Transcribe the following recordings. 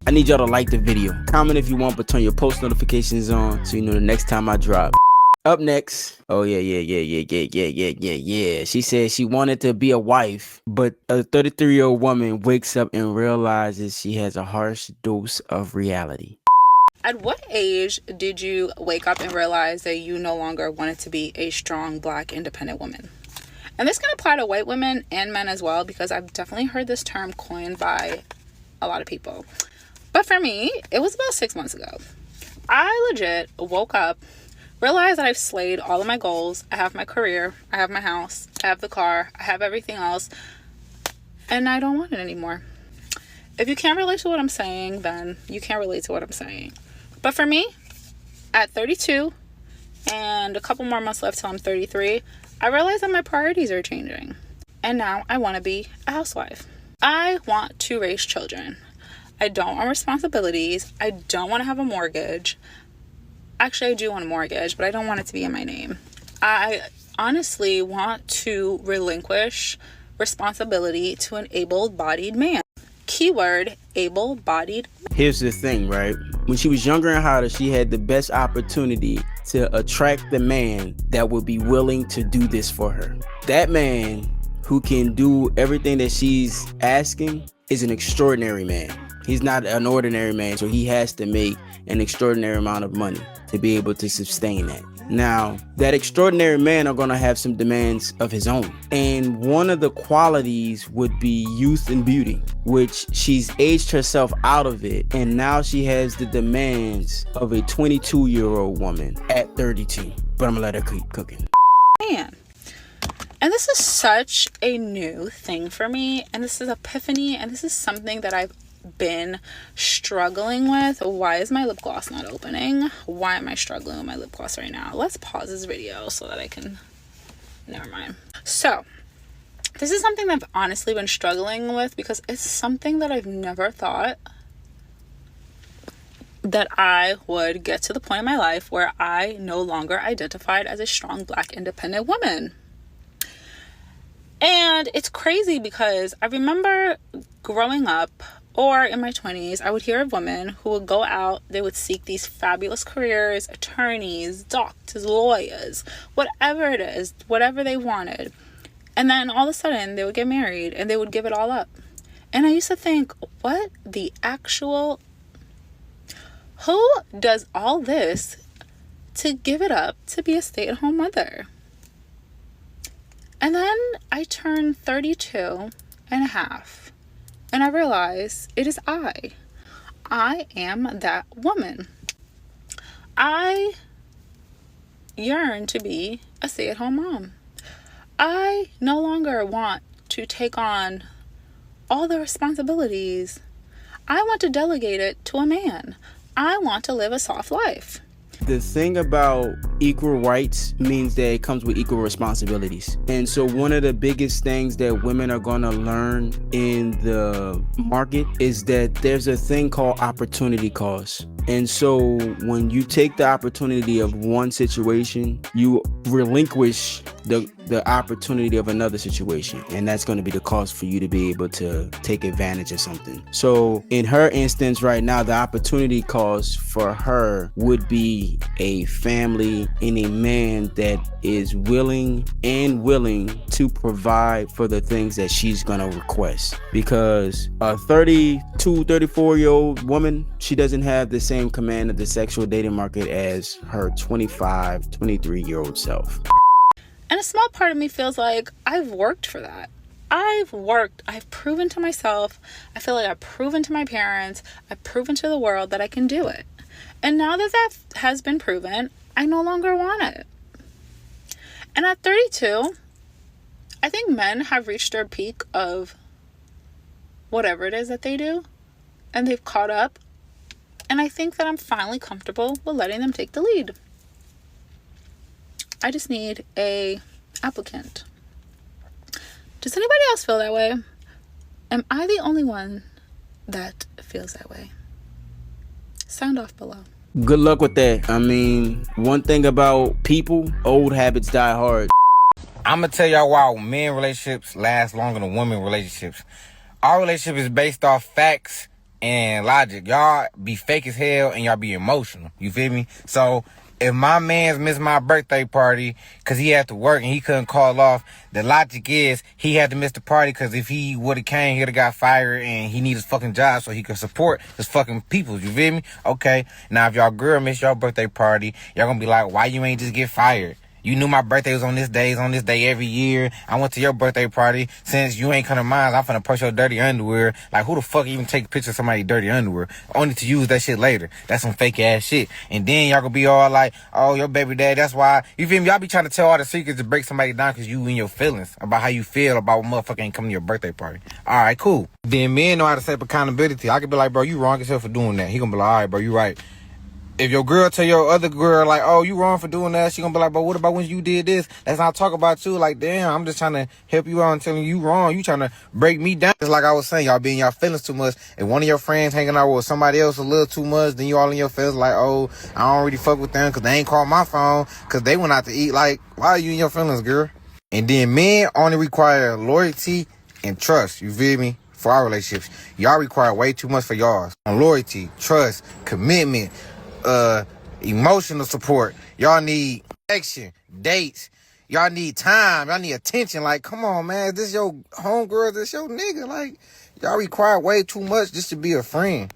I need y'all to like the video. Comment if you want, but turn your post notifications on so you know the next time I drop. Up next, oh yeah. She said she wanted to be a wife, but a 33-year-old woman wakes up and realizes she has a harsh dose of reality. At what age did you wake up and realize that you no longer wanted to be a strong, Black, independent woman? And this can apply to white women and men as well, because I've definitely heard this term coined by a lot of people. But for me, it was about 6 months ago. I legit woke up, realized that I've slayed all of my goals. I have my career, I have my house, I have the car, I have everything else, and I don't want it anymore. If you can't relate to what I'm saying, then you can't relate to what I'm saying. But for me, at 32 and a couple more months left till I'm 33, I realized that my priorities are changing. And now I want to be a housewife. I want to raise children. I don't want responsibilities. I don't want to have a mortgage. Actually, I do want a mortgage, but I don't want it to be in my name. I honestly want to relinquish responsibility to an able-bodied man. Keyword, able-bodied. Here's the thing, right? When she was younger and hotter, she had the best opportunity to attract the man that would be willing to do this for her. That man who can do everything that she's asking is an extraordinary man. He's not an ordinary man, so he has to make an extraordinary amount of money to be able to sustain that. Now, that extraordinary man are going to have some demands of his own. And one of the qualities would be youth and beauty, which she's aged herself out of it. And now she has the demands of a 22-year-old woman at 32. But I'm going to let her keep cooking. Man. And this is such a new thing for me. And this is epiphany. And this is something that I've been struggling with. Why is my lip gloss not opening? Why am I struggling with my lip gloss right now? Let's pause this video so that I can... Never mind. So, this is something that I've honestly been struggling with because it's something that I've never thought that I would get to the point in my life where I no longer identified as a strong Black independent woman. And it's crazy because I remember growing up, or in my 20s, I would hear of women who would go out, they would seek these fabulous careers, attorneys, doctors, lawyers, whatever it is, whatever they wanted. And then all of a sudden, they would get married and they would give it all up. And I used to think, what the actual... Who does all this to give it up to be a stay-at-home mother? And then I turned 32 and a half. And I realized it is I. I am that woman. I yearn to be a stay-at-home mom. I no longer want to take on all the responsibilities. I want to delegate it to a man. I want to live a soft life. The thing about equal rights means that it comes with equal responsibilities. And so one of the biggest things that women are going to learn in the market is that there's a thing called opportunity cost. And so when you take the opportunity of one situation, you relinquish the opportunity of another situation, and that's going to be the cost for you to be able to take advantage of something. So in her instance right now, the opportunity cost for her would be a family and a man that is willing to provide for the things that she's going to request. Because a 32, 34-year-old woman, she doesn't have the same command of the sexual dating market as her 25, 23-year-old self. And a small part of me feels like I've worked for that. I've proven to myself, I feel like I've proven to my parents, I've proven to the world that I can do it. And now that that has been proven, I no longer want it. And at 32, I think men have reached their peak of whatever it is that they do, and they've caught up. And I think that I'm finally comfortable with letting them take the lead. I just need a applicant. Does anybody else feel that way? Am I the only one that feels that way? Sound off below. Good luck with that. I mean, one thing about people, old habits die hard. I'm gonna tell y'all why men relationships last longer than women relationships. Our relationship is based off facts and Logic, y'all be fake as hell and y'all be emotional. You feel me? So if my man's missed my birthday party because he had to work and he couldn't call off, the logic is he had to miss the party because if he would have came, he'd have got fired and he needs his fucking job so he could support his fucking people. You feel me? Okay. Now, if y'all girl missed your birthday party, y'all gonna be like, why you ain't just get fired? You knew my birthday was on this day, it's on this day every year. I went to your birthday party. Since you ain't come to mine, I'm finna push your dirty underwear. Like, who the fuck even take a picture of somebody's dirty underwear? Only to use that shit later. That's some fake ass shit. And then y'all gonna be all like, oh, your baby dad, that's why. You feel me? Y'all be trying to tell all the secrets to break somebody down because you in your feelings about how you feel about what motherfucker ain't coming to your birthday party. All right, cool. Then men know how to set up accountability. I could be like, bro, you wrong as hell for doing that. He gonna be like, all right, bro, you right. If your girl tell your other girl, like, oh, you wrong for doing that, she gonna be like, but what about when you did this? Let's not talk about you. Like, damn, I'm just trying to help you out and telling you wrong. You trying to break me down. Just like I was saying, y'all be in y'all feelings too much. If one of your friends hanging out with somebody else a little too much, then you all in your feelings like, oh, I don't really fuck with them because they ain't called my phone because they went out to eat. Like, why are you in your feelings, girl? And then men only require loyalty and trust. You feel me? For our relationships. Y'all require way too much for y'all. On loyalty, trust, commitment, emotional support. Y'all need action, dates. Y'all need time. Y'all need attention. Like, come on, man. This your homegirl. This your nigga. Like, y'all require way too much just to be a friend.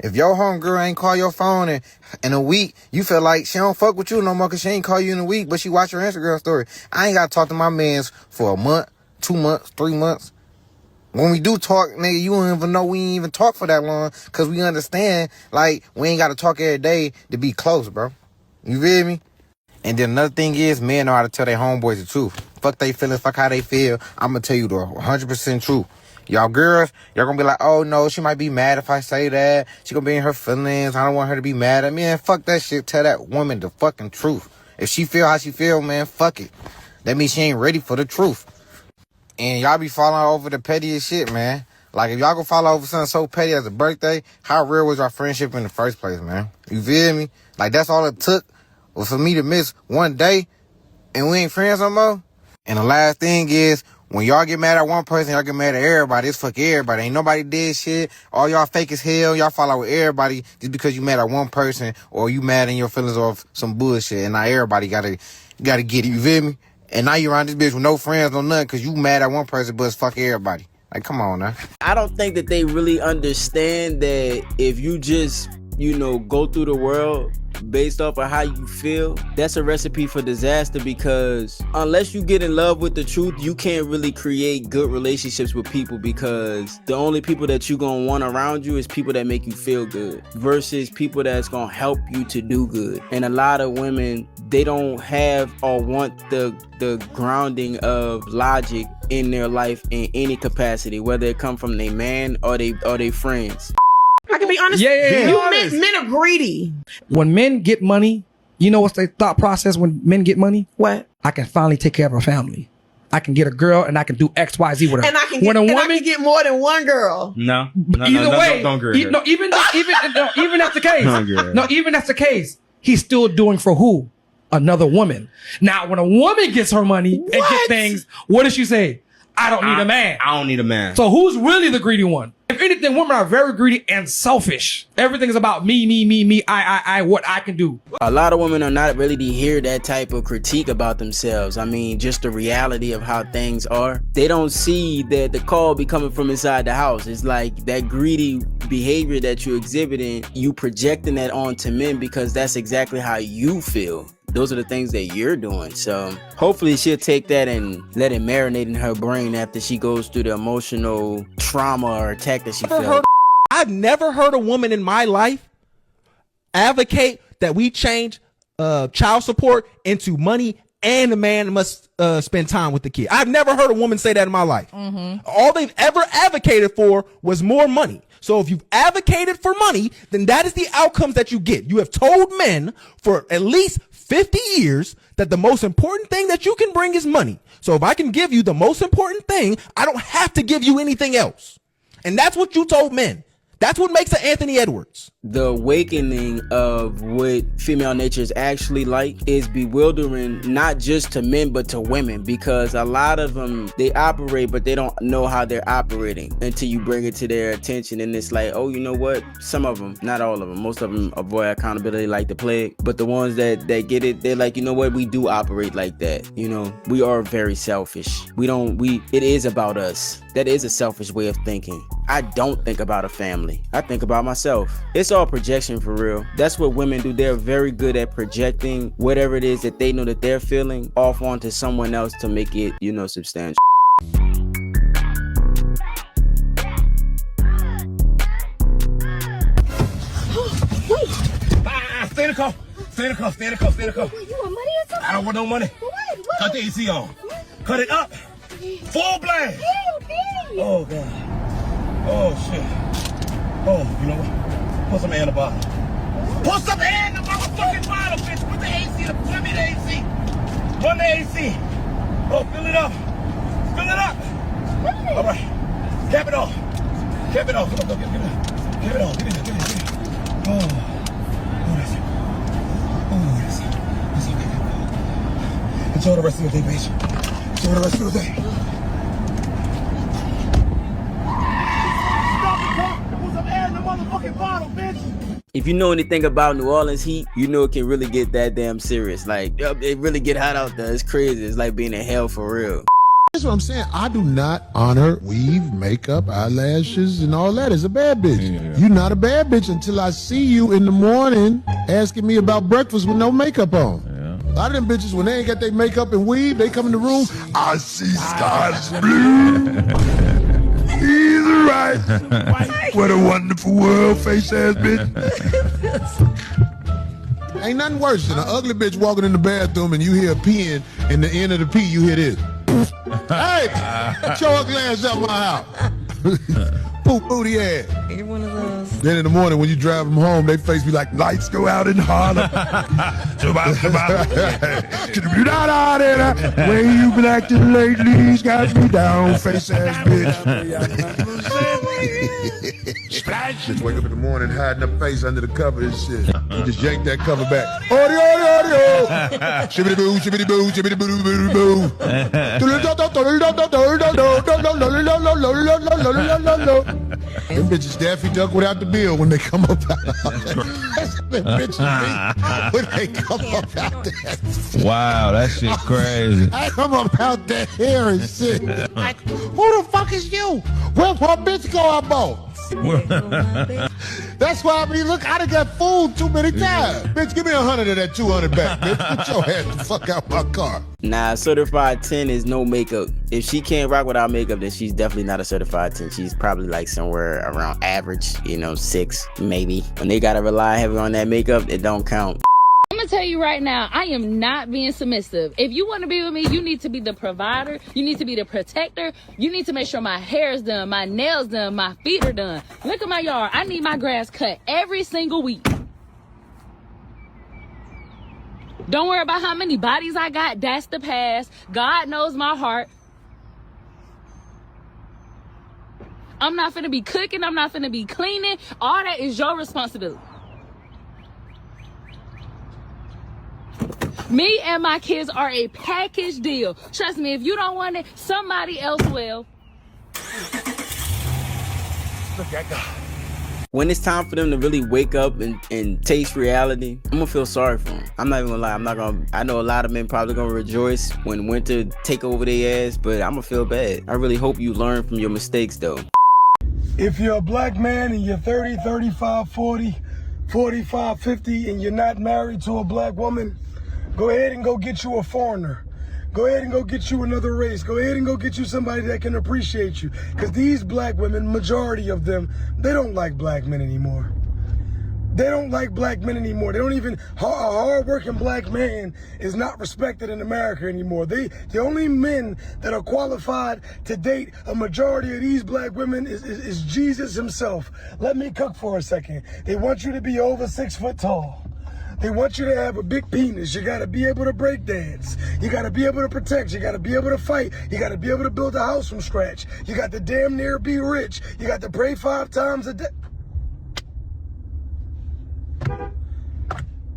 If your homegirl ain't call your phone in a week, you feel like she don't fuck with you no more because she ain't call you in a week, but she watch your Instagram story. I ain't got to talk to my mans for a month, 2 months, 3 months. When we do talk, nigga, you don't even know we ain't even talk for that long because we understand, like, we ain't got to talk every day to be close, bro. You feel me? And then another thing is, men know how to tell their homeboys the truth. Fuck they feelings, fuck how they feel. I'm going to tell you the 100% truth. Y'all girls, y'all going to be like, oh, no, she might be mad if I say that. She going to be in her feelings. I don't want her to be mad at me. Man, fuck that shit. Tell that woman the fucking truth. If she feel how she feel, man, fuck it. That means she ain't ready for the truth. And y'all be falling over the pettiest shit, man. Like, if y'all go fall over something so petty as a birthday, how real was our friendship in the first place, man? You feel me? Like, that's all it took was for me to miss one day and we ain't friends no more. And the last thing is, when y'all get mad at one person, y'all get mad at everybody. It's fuck everybody. Ain't nobody did shit. All y'all fake as hell. Y'all fall out with everybody just because you mad at one person or you mad in your feelings off some bullshit. And now everybody gotta get it. You feel me? And now you around this bitch with no friends, no nothing, because you mad at one person, but it's fuck everybody. Like, come on now. I don't think that they really understand that if you just, go through the world based off of how you feel, that's a recipe for disaster, because unless you get in love with the truth, you can't really create good relationships with people, because the only people that you gonna want around you is people that make you feel good versus people that's gonna help you to do good. And a lot of women, they don't have or want the grounding of logic in their life in any capacity, whether it come from their man or they friends. I can be honest. Men are greedy. When men get money, you know what's their thought process when men get money? What? I can finally take care of a family. I can get a girl and I can do X, Y, Z with her. And I can get more than one girl. No. Either way, don't agree. even that's the case. Even that's the case. He's still doing for who? Another woman. Now, when a woman gets her money and gets things, what does she say? I don't need a man. I don't need a man. So who's really the greedy one? If anything, women are very greedy and selfish. Everything is about me, I, what I can do. A lot of women are not ready to hear that type of critique about themselves. I mean, just the reality of how things are. They don't see that the call be coming from inside the house. It's like that greedy behavior that you're exhibiting, you projecting that onto men because that's exactly how you feel. Those are the things that you're doing. So hopefully she'll take that and let it marinate in her brain after she goes through the emotional trauma or attack that she felt. I've never heard a woman in my life advocate that we change child support into money and the man must spend time with the kid. I've never heard a woman say that in my life. Mm-hmm. All they've ever advocated for was more money. So if you've advocated for money, then that is the outcomes that you get. You have told men for at least 50 years that the most important thing that you can bring is money. So if I can give you the most important thing, I don't have to give you anything else. And that's what you told men. That's what makes an Anthony Edwards. The awakening of what female nature is actually like is bewildering, not just to men but to women, because a lot of them, they operate but they don't know how they're operating until you bring it to their attention. And it's like, oh, you know what, some of them, not all of them, most of them avoid accountability like the plague, but the ones that get it, they're like, you know what, we do operate like that. You know, we are very selfish. It is about us. That is a selfish way of thinking. I don't think about a family. I think about myself. It's all projection for real. That's what women do. They're very good at projecting whatever it is that they know that they're feeling off onto someone else to make it, you know, substantial. Stay in the car. Stay in the car. Stay in the car. Stay in the car. You want money or something? I don't want no money. What? Cut the AC on. Cut it up. Full blast. Damn. Oh, God. Oh, shit. Oh, you know what? Put some air in the bottle. Put some air in the motherfucking bottle, bitch. Put the AC. Put me the AC. Run the AC. Oh, fill it up. Fill it up. All right. Cap it off. Cap it off. Come on, get it. Cap it off. Get it. Oh, that's it. Oh, that's it. That's okay. Enjoy the rest of your day, bitch. Enjoy the rest of the day. Stop the car and put some air in the motherfucking bottle, bitch. If you know anything about New Orleans heat, you know it can really get that damn serious. Like, it really get hot out there. It's crazy. It's like being in hell for real. That's what I'm saying. I do not honor weave, makeup, eyelashes, and all that as a bad bitch. Yeah. You're not a bad bitch until I see you in the morning asking me about breakfast with no makeup on. Yeah. A lot of them bitches, when they ain't got their makeup and weave, they come in the room, I see skies blue. He's right. What a wonderful world, face ass bitch. Ain't nothing worse than an ugly bitch walking in the bathroom and you hear a peeing, and the end of the pee, you hear this. Hey, get your ugly ass out my house. Poop booty ass. You're one of those. Then in the morning when you drive them home, they face be like, lights go out in Harlem. Where you been acting lately? Got me down, face ass bitch. Splash. Just wake up in the morning hiding her face under the cover and shit. You just yank that cover back. Audio, audio, audio. Shibbity boo, shibbity boo, shibbity boo, boo, boo. Them bitches Daffy Duck without the bill when they come up out. That's what them bitches when they come up out there. Wow, that shit crazy. I come up out there hair and shit. Like, who the fuck is you? Where bitch go I bought? That's why I mean, look, I done got fooled too many times. Bitch, give me 100 of that 200 back, bitch. Put your ass the fuck out my car. Nah, certified 10 is no makeup. If she can't rock without makeup, then she's definitely not a certified 10. She's probably like somewhere around average, 6 maybe. When they gotta rely heavy on that makeup, it don't count. I'm gonna tell you right now, I am not being submissive. If you want to be with me, you need to be the provider. You need to be the protector. You need to make sure my hair is done, my nails done, my feet are done. Look at my yard. I need my grass cut every single week. Don't worry about how many bodies I got. That's the past. God knows my heart. I'm not finna be cooking. I'm not finna be cleaning. All that is your responsibility. Me and my kids are a package deal. Trust me, if you don't want it, somebody else will. Look at God. When it's time for them to really wake up and taste reality, I'm gonna feel sorry for them. I'm not even gonna lie. I know a lot of men probably gonna rejoice when winter take over their ass, but I'm gonna feel bad. I really hope you learn from your mistakes though. If you're a black man and you're 30, 35, 40, 45, 50, and you're not married to a black woman, go ahead and go get you a foreigner. Go ahead and go get you another race. Go ahead and go get you somebody that can appreciate you. Because these black women, majority of them, they don't like black men anymore. They don't like black men anymore. They don't even, a hard-working black man is not respected in America anymore. The only men that are qualified to date a majority of these black women is Jesus himself. Let me cook for a second. They want you to be over 6 foot tall. They want you to have a big penis. You gotta be able to break dance. You gotta be able to protect. You gotta be able to fight. You gotta be able to build a house from scratch. You got to damn near be rich. You got to pray 5 times a day.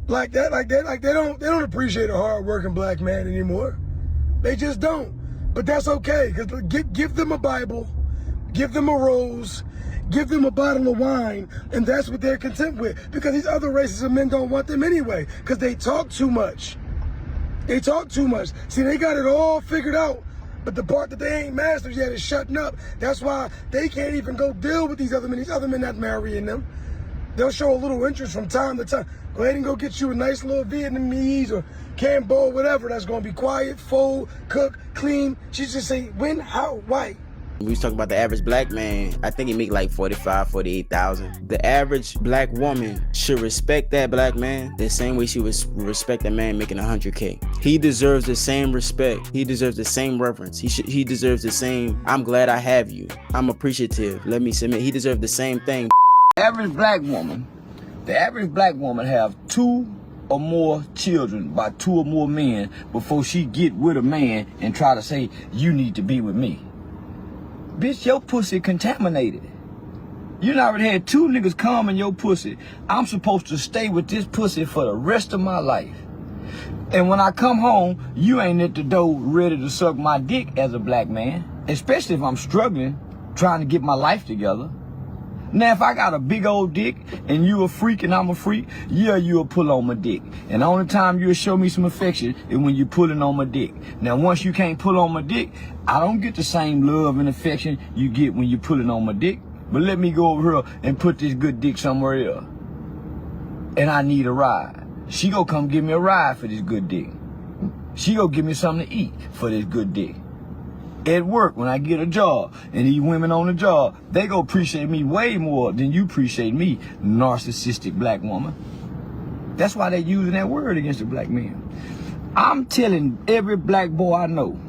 Like they don't appreciate a hard-working black man anymore. They just don't. But that's okay, because give them a Bible, give them a rose, give them a bottle of wine, and that's what they're content with. Because these other races of men don't want them anyway, because they talk too much. They talk too much. See, they got it all figured out, but the part that they ain't mastered yet is shutting up. That's why they can't even go deal with these other men. These other men not marrying them. They'll show a little interest from time to time. Go ahead and go get you a nice little Vietnamese or Cambo, whatever. That's going to be quiet, fold, cook, clean. She just say when, how, why. We was talking about the average black man. I think he make like 45, 48,000. The average black woman should respect that black man the same way she would respect a man making 100K. He deserves the same respect. He deserves the same reverence. He deserves the same, I'm glad I have you. I'm appreciative. Let me submit. He deserves the same thing. The average black woman have 2 or more children by 2 or more men before she get with a man and try to say, you need to be with me. Bitch, your pussy contaminated. You done already had 2 niggas come in your pussy. I'm supposed to stay with this pussy for the rest of my life. And when I come home, you ain't at the door ready to suck my dick as a black man, especially if I'm struggling, trying to get my life together. Now, if I got a big old dick and you a freak and I'm a freak, yeah, you'll pull on my dick. And the only time you'll show me some affection is when you're pulling on my dick. Now, once you can't pull on my dick, I don't get the same love and affection you get when you're pulling on my dick. But let me go over here and put this good dick somewhere else. And I need a ride. She gonna come give me a ride for this good dick. She gonna give me something to eat for this good dick. At work, when I get a job, and these women on the job, they gonna appreciate me way more than you appreciate me, narcissistic black woman. That's why they using that word against the black man. I'm telling every black boy I know,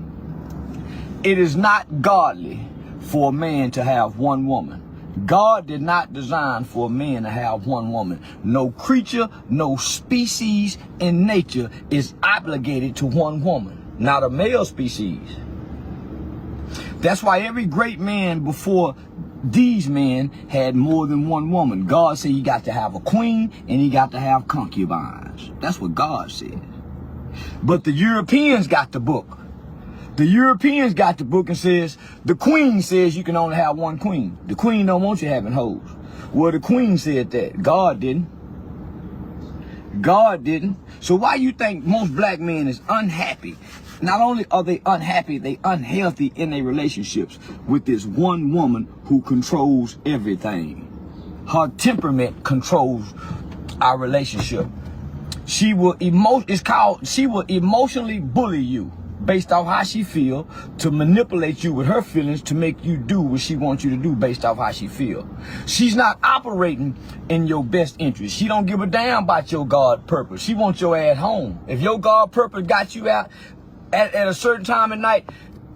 it is not godly for a man to have one woman. God did not design for a man to have one woman. No creature, no species in nature is obligated to one woman, not a male species. That's why every great man before these men had more than one woman. God said you got to have a queen and you got to have concubines. That's what God said. But the Europeans got the book. The Europeans got the book and says, the queen says you can only have one queen. The queen don't want you having hoes. Well, the queen said that. God didn't. God didn't. So why you think most black men is unhappy? Not only are they unhappy, they unhealthy in their relationships with this one woman who controls everything. Her temperament controls our relationship. She will emotionally bully you based off how she feel, to manipulate you with her feelings to make you do what she wants you to do based off how she feel. She's not operating in your best interest. She don't give a damn about your God purpose. She wants your ass home. If your God purpose got you out at a certain time at night,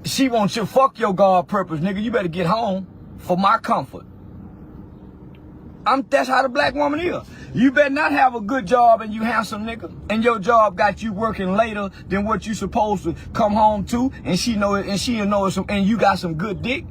she wants you, fuck your God purpose, nigga. You better get home for my comfort. That's how the black woman is. You better not have a good job and you handsome nigga, and your job got you working later than what you supposed to come home to, and she know it, and she'll know it, and you got some good dick.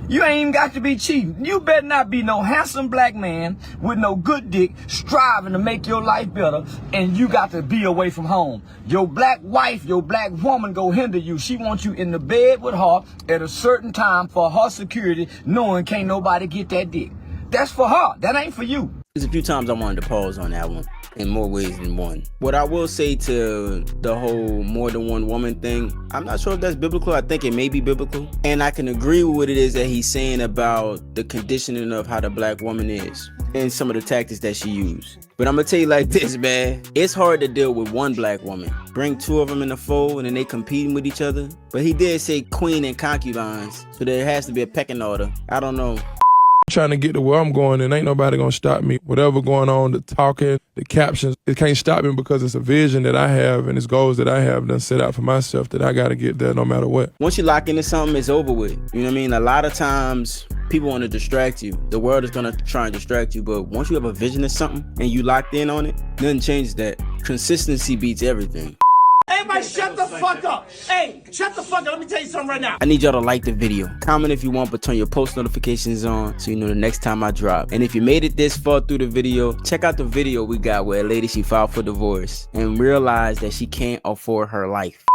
You ain't even got to be cheap. You better not be no handsome black man with no good dick striving to make your life better, and you got to be away from home. Your black wife, your black woman go hinder you. She wants you in the bed with her at a certain time for her security, knowing can't nobody get that dick. That's for her. That ain't for you. There's a few times I wanted to pause on that one in more ways than one. What I will say to the whole more than one woman thing, I'm not sure if that's biblical. I think it may be biblical. And I can agree with what it is that he's saying about the conditioning of how the black woman is and some of the tactics that she used. But I'm gonna tell you like this, man. It's hard to deal with one black woman. Bring 2 of them in the fold and then they competing with each other. But he did say queen and concubines, so there has to be a pecking order. I don't know. Trying to get to where I'm going, and ain't nobody gonna stop me. Whatever going on, the talking, the captions, it can't stop me because it's a vision that I have and it's goals that I have done set out for myself that I gotta get there no matter what. Once you lock into something, it's over with. You know what I mean? A lot of times people want to distract you. The world is gonna try and distract you, but once you have a vision of something and you locked in on it, nothing changes that. Consistency beats everything. Hey, Everybody shut the fuck up. Hey, shut the fuck up. Let me tell you something right now. I need y'all to like the video. Comment if you want, but turn your post notifications on so you know the next time I drop. And if you made it this far through the video, check out the video we got where a lady, she filed for divorce and realized that she can't afford her life.